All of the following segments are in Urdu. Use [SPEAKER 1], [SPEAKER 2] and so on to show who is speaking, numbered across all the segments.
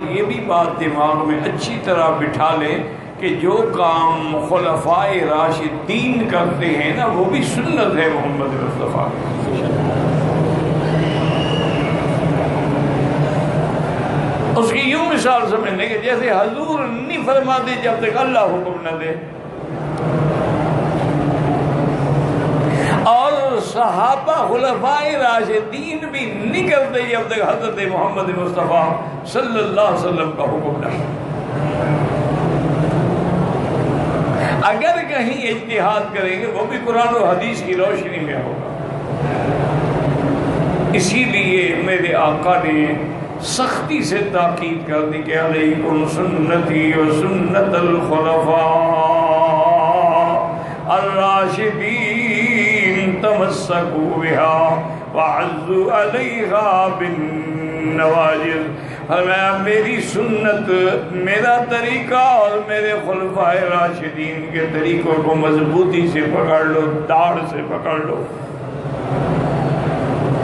[SPEAKER 1] یہ بھی بات دماغ میں اچھی طرح بٹھا لیں کہ جو کام خلفائے راشدین کرتے ہیں نا وہ بھی سنت ہے محمد مصطفیٰ۔ اس کی یوں مثال سمجھنے کہ جیسے حضور نہیں فرماتے جب تک اللہ حکم نہ دے، اور صحابہ خلفائے راشدین بھی نہیں کرتے جب تک حضرت محمد مصطفیٰ صلی اللہ علیہ وسلم کا حکم نہ ہو۔ اگر کہیں اجتہاد کریں گے وہ بھی قرآن و حدیث کی روشنی میں ہوگا۔ اسی لیے میرے آقا نے سختی سے تاکید کر دی کہ علیکم سنتی و سنت الخلفاء الراشدین تمسکوا بها وعضوا علیہا بالنواجذ۔ فرمایا میری سنت، میرا طریقہ اور میرے خلفائے راشدین کے طریقوں کو مضبوطی سے پکڑ لو، داڑھ سے پکڑ لو۔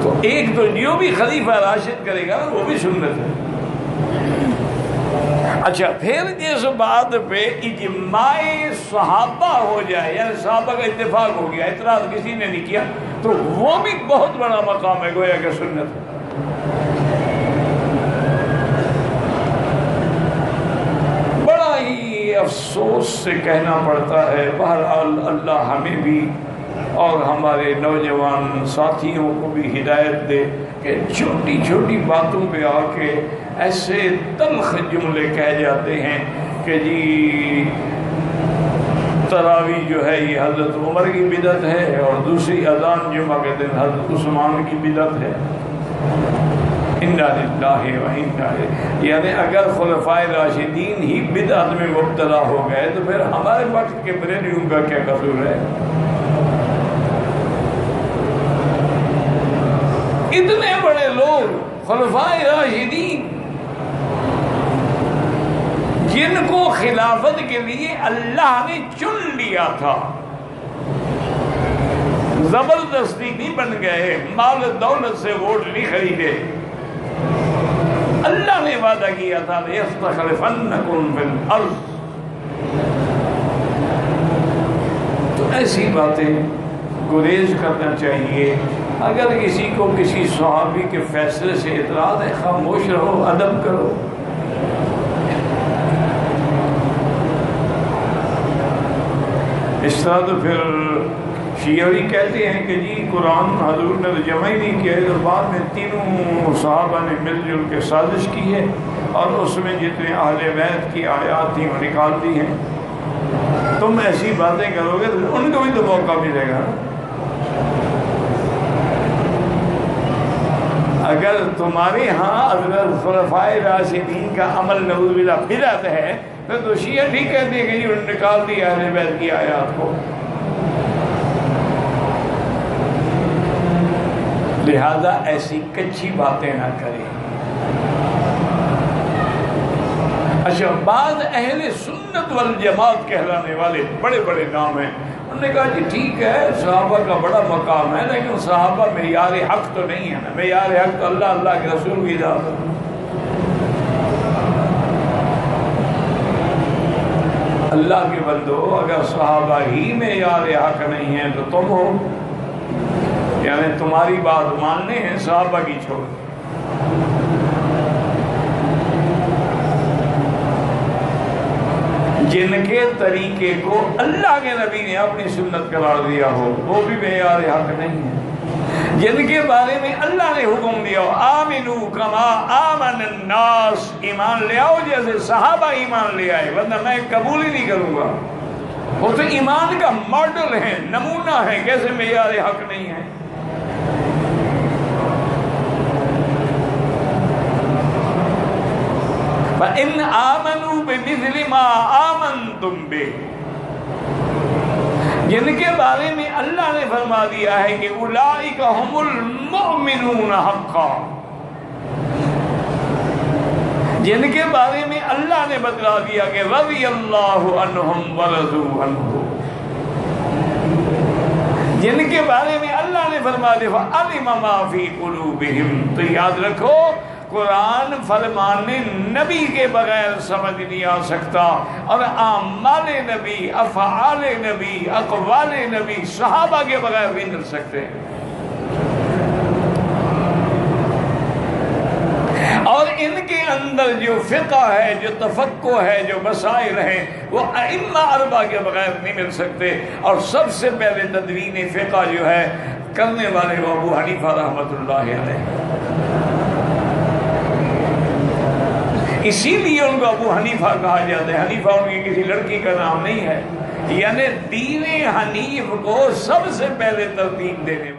[SPEAKER 1] تو ایک تو جو بھی خلیفہ راشد کرے گا نا وہ بھی سنت ہے۔ اچھا، پھر جس بات پہ اجماع صحابہ ہو جائے، یعنی صحابہ کا اتفاق ہو گیا، اعتراض کسی نے نہیں کیا، تو وہ بھی بہت بڑا مقام ہے، گویا کہ سنت ہے۔ بڑا ہی افسوس سے کہنا پڑتا ہے، بہرحال اللہ ہمیں بھی اور ہمارے نوجوان ساتھیوں کو بھی ہدایت دے کہ چھوٹی چھوٹی باتوں پہ آ کے ایسے تلخ جملے کہہ جاتے ہیں کہ جی تراویح جو ہے یہ حضرت عمر کی بدعت ہے، اور دوسری اذان جمعہ کے دن حضرت عثمان کی بدعت ہے۔ انا للہ و انا الیہ، یعنی اگر خلفائے راشدین ہی بدعت میں مبتلا ہو گئے تو پھر ہمارے وقت کے بریلویوں کا کیا قصور ہے؟ اتنے بڑے لوگ خلفائے راشدین جن کو خلافت کے لیے اللہ نے چن لیا تھا، زبردستی نہیں بن گئے، مال دولت سے ووٹ نہیں خریدے، اللہ نے وعدہ کیا تھا لَيَسْتَخْلِفَنَّكُمْ فِي الْأَرْضِ۔ تو ایسی باتیں گریز کرنا چاہیے۔ اگر کسی کو کسی صحابی کے فیصلے سے اعتراض ہے، خاموش رہو، ادب کرو۔ اس طرح تو پھر شیعہ بھی کہتے ہیں کہ جی قرآن حضور نے تو جمع ہی نہیں کیا، تو بعد میں تینوں صحابہ نے مل جل کے سازش کی ہے اور اس میں جتنے اہل بیت کی آیات تھیں وہ نکال دی ہیں۔ تم ایسی باتیں کرو گے تو ان کو بھی تو موقع ملے گا۔ اگر تمہارے ہاں حضرت خلفائے راشدین کا عمل نعوذ باللہ بدعت ہے تو شیعہ ٹھیک کہتے ہیں کہ انہوں نے نکال دی اہل بیت کی آیات کو۔ لہذا ایسی کچھی باتیں نہ کریں۔ اچھا، بعض اہل سنت والجماعت کہلانے والے بڑے بڑے نام ہیں، انہوں نے کہا جی ٹھیک ہے صحابہ کا بڑا مقام ہے، لیکن صحابہ معیار حق تو نہیں ہے نا، معیار حق تو اللہ کے رسول کی ذات ہے۔ اللہ کے بندو، اگر صحابہ ہی معیار حق نہیں ہیں تو تم ہو، یعنی تمہاری بات ماننے ہیں صحابہ کی چھوڑ۔ جن کے طریقے کو اللہ کے نبی نے اپنی سنت قرار دیا ہو وہ بھی معیار حق نہیں ہے۔ جن کے بارے میں اللہ نے حکم دیا ہو آمنوا کما آمن الناس، ایمان لے آؤ جیسے صحابہ ایمان لے آئے، ورنہ میں قبول ہی نہیں کروں گا۔ وہ تو ایمان کا ماڈل ہے، نمونہ ہے، کیسے معیار حق نہیں ہے۔ فَإِنْ آمَنُوا بِمِثْلِ مَا آمَنْتُمْ بِهِ، جن کے بارے میں اللہ نے فرما دیا ہے کہ اولئک هم المؤمنون حقا، جن کے بارے میں اللہ نے بتلا دیا کہ رضی اللہ عنہم ورضوا عنہ، جن کے بارے میں اللہ نے فرما دیا فَعَلِمَ مَا فِي قُلُوبِهِمْ، تو یاد رکھو قرآن فرمان نبی کے بغیر سمجھ نہیں آ سکتا، اور اعمال نبی، افعال نبی، اقوال نبی صحابہ کے بغیر نہیں کر سکتے۔ اور ان کے اندر جو فقہ ہے، جو تفقہ ہے، جو مسائل ہیں، وہ ائمہ اربعہ کے بغیر نہیں مل سکتے۔ اور سب سے پہلے تدوین فقہ جو ہے کرنے والے وہ ابو حنیفہ رحمۃ اللہ علیہ، اسی لیے ان کو ابو حنیفہ کہا جاتا ہے۔ حنیفہ ان کی کسی لڑکی کا نام نہیں ہے، یعنی دین حنیف کو سب سے پہلے ترتیب دینے